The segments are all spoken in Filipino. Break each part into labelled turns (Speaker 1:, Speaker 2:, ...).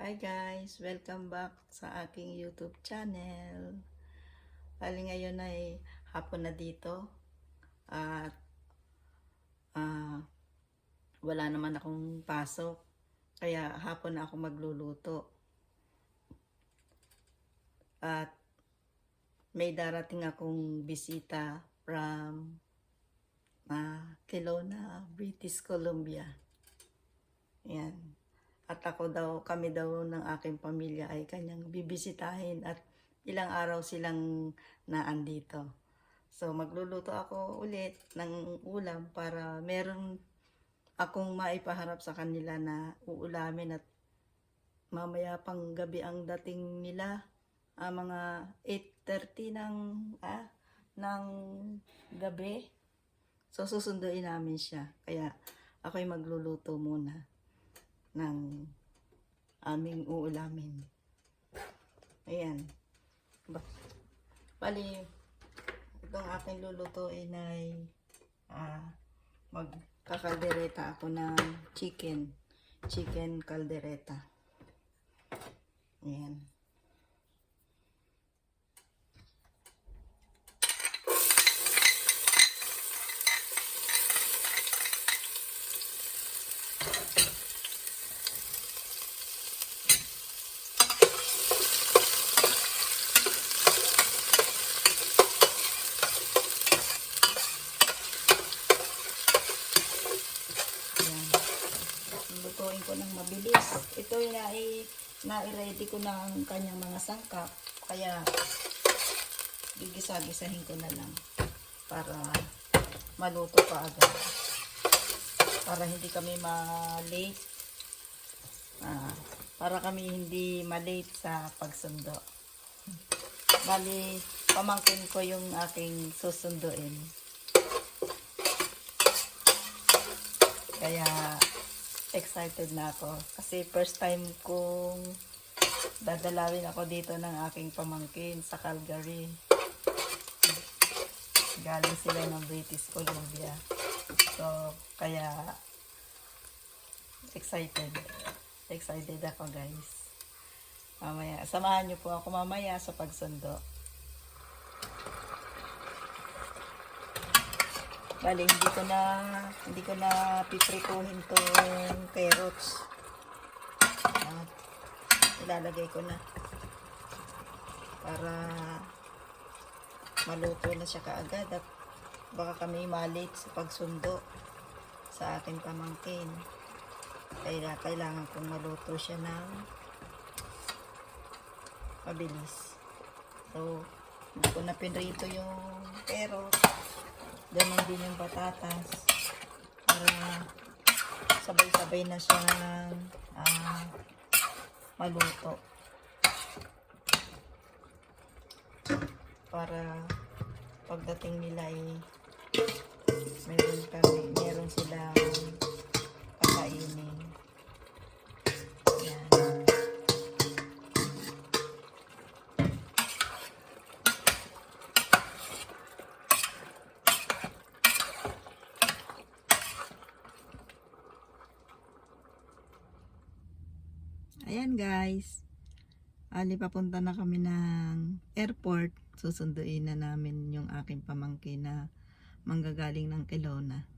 Speaker 1: Hi guys! Welcome back sa aking YouTube channel. Bali ngayon ay hapon na dito at wala naman akong pasok kaya hapon na ako magluluto at may darating akong bisita from Kelowna, British Columbia. Yan. At kami daw ng aking pamilya ay kanyang bibisitahin at ilang araw silang naandito. So magluluto ako ulit ng ulam para meron akong maipaharap sa kanila na uulamin at mamaya pang gabi ang dating nila, mga 8:30 ng gabi. So susunduin namin siya. Kaya ako'y magluluto muna ng aming uulamin. Ayan. Bali, itong aking lulutuin ay magkakaldereta ako ng chicken kaldereta. Ayan. Lutuin ko ng mabilis. Ito na-ready ko na ang kanyang mga sangkap. Kaya gigisa-gisahin ko na lang para maluto pa agad. Para hindi kami ma-late. Para kami hindi ma-late sa pagsundo. Bali, pamangkin ko yung aking susunduin. Kaya excited na ako kasi first time kong dadalawin ako dito ng aking pamangkin sa Calgary. Galing sila ng British Columbia. So, kaya excited ako guys. Mamaya, samahan niyo po ako mamaya sa pagsundo. Bali, hindi ko na piprituhin tong carrots. Ilalagay ko na para maluto na siya kaagad at baka kami malate sa pagsundo sa aking pamangkin. Kaya kailangan kong maluto siya ng mabilis. So, hindi ko na pinrito yung carrots. Ganun din yung patatas para sabay-sabay na siyang maluto. Para pagdating nila ay meron silang kakainin. Yan. Ayan guys, papunta na kami ng airport. Susunduin na namin yung aking pamangkin na manggagaling ng Kelowna.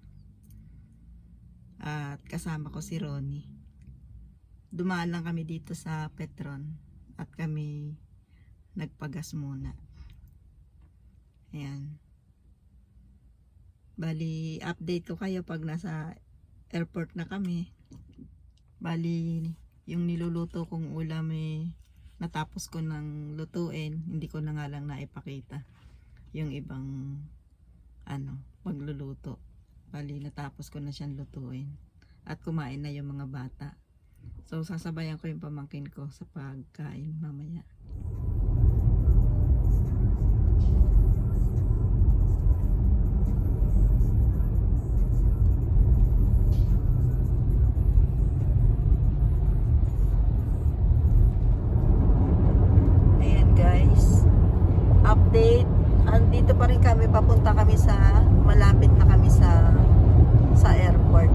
Speaker 1: At kasama ko si Ronnie. Dumaan lang kami dito sa Petron at kami nagpagas muna. Ayan. Bali, update ko kayo pag nasa airport na kami. Bali, yung niluluto kong ulam natapos ko ng lutuin, hindi ko na nga lang naipakita yung ibang magluluto. Bali, natapos ko na siyang lutuin at kumain na yung mga bata. So sasabayan ko yung pamangkin ko sa pagkain mamaya. Update, andito pa rin kami, papunta kami malapit na kami sa airport.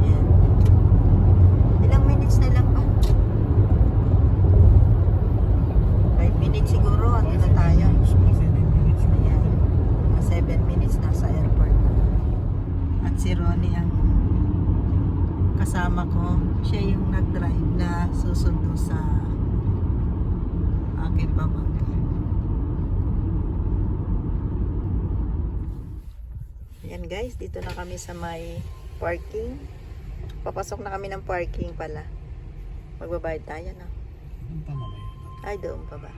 Speaker 1: Yan. kasama ko, siya yung nag-drive na susundo sa aking pamangkin. Ayan guys, dito na kami sa may parking. Papasok na kami ng parking pala. Magbabayad tayo na. Ay, doon pa ba?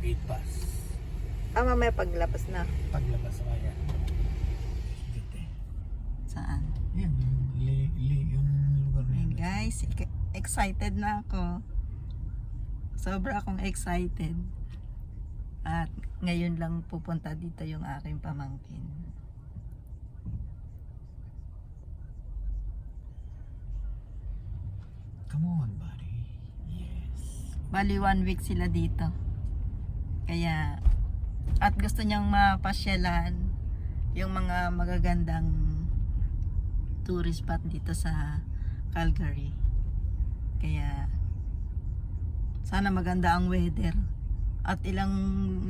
Speaker 2: Gate pass.
Speaker 1: Mamaya paglabas na.
Speaker 2: Paglabas na yan.
Speaker 1: Saan?
Speaker 2: Yan, yung lugar na
Speaker 1: Ayan
Speaker 2: yan.
Speaker 1: guys, excited na ako. Sobra akong excited. At ngayon lang pupunta dito yung aking pamangkin.
Speaker 2: Come on, buddy. Yes.
Speaker 1: Bali 1 week sila dito. Kaya, at gusto niyang mapasyalan yung mga magagandang tourist spot dito sa Calgary. Kaya, sana maganda ang weather. At ilang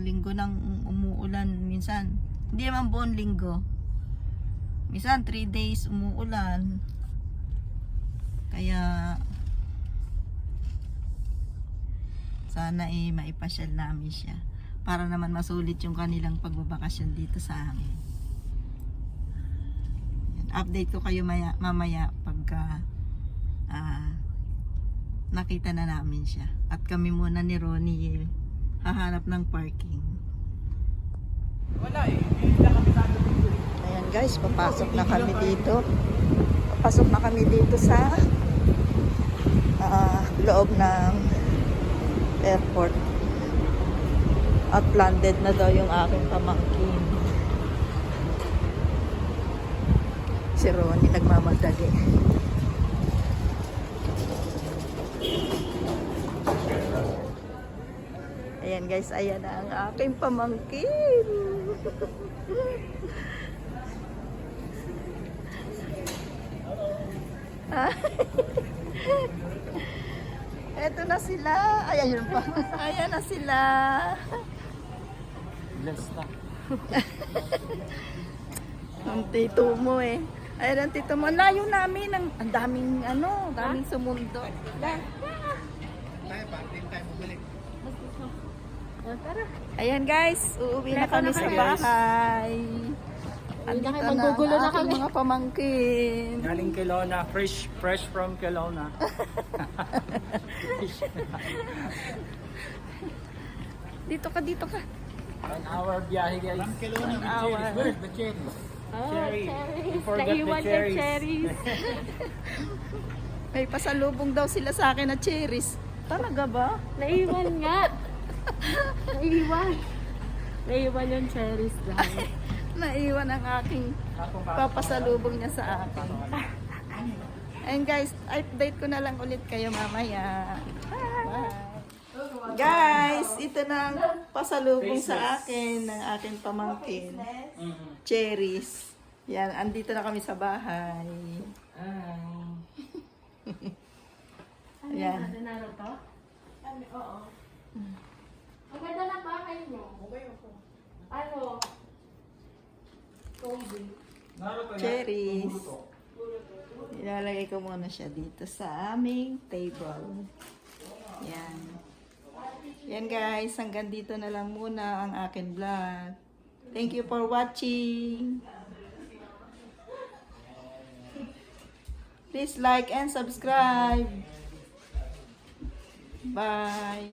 Speaker 1: linggo nang umuulan minsan. Hindi naman buong linggo. Minsan 3 days umuulan. Kaya sana maipasyal namin siya para naman masulit yung kanilang pagbabakasyon dito sa amin. Yan. Update ko kayo mamaya pagka nakita na namin siya. At kami muna ni Ronnie hahanap ng parking.
Speaker 2: Wala eh.
Speaker 1: Ayan guys, papasok na kami dito. Papasok na kami dito sa loob ng airport. At landed na daw yung aking pamangkin. Si Ronnie nagmamadali. Ayan guys, ayan na ang aking pamangkin. Eto na sila. Ayan yun pa. Ayan na sila.
Speaker 2: Bless na.
Speaker 1: Ang tito mo eh. Ayan ang tito mo. Layo namin. Ang daming daming sumundo.
Speaker 2: Tayo, parting tayo bumalik.
Speaker 1: Ayan guys, uuwi na kami sa bahay. Andito na
Speaker 3: Magugulo na
Speaker 1: ang aking mga pamangkin.
Speaker 2: Galing Kelowna, fresh from Kelowna.
Speaker 1: Dito ka.
Speaker 2: 1 hour biyahe guys. From Kelowna with cherries. Where's the cherries? Cherry. You forgot
Speaker 3: Naiwan
Speaker 2: the
Speaker 3: yung cherries.
Speaker 1: May pasalubong daw sila sa akin na cherries. Talaga ba?
Speaker 3: Naiwan nga. Naiwan yung cherries dahil.
Speaker 1: Naiwan ang aking papasalubong niya sa akin. And guys, update ko na lang ulit kayo mamaya. Bye. Guys, ito na ang pasalubong sa akin ng aking pamangkin. Cherries. Yan, andito na kami sa bahay. Ayan.
Speaker 3: Ano to? Oo. Ang ganda ng bahay mo. Ano?
Speaker 1: Cherries. Ilalagay ko muna siya dito sa aming table. Yan. Yan guys, hanggang dito na lang muna ang akin vlog. Thank you for watching. Please like and subscribe. Bye.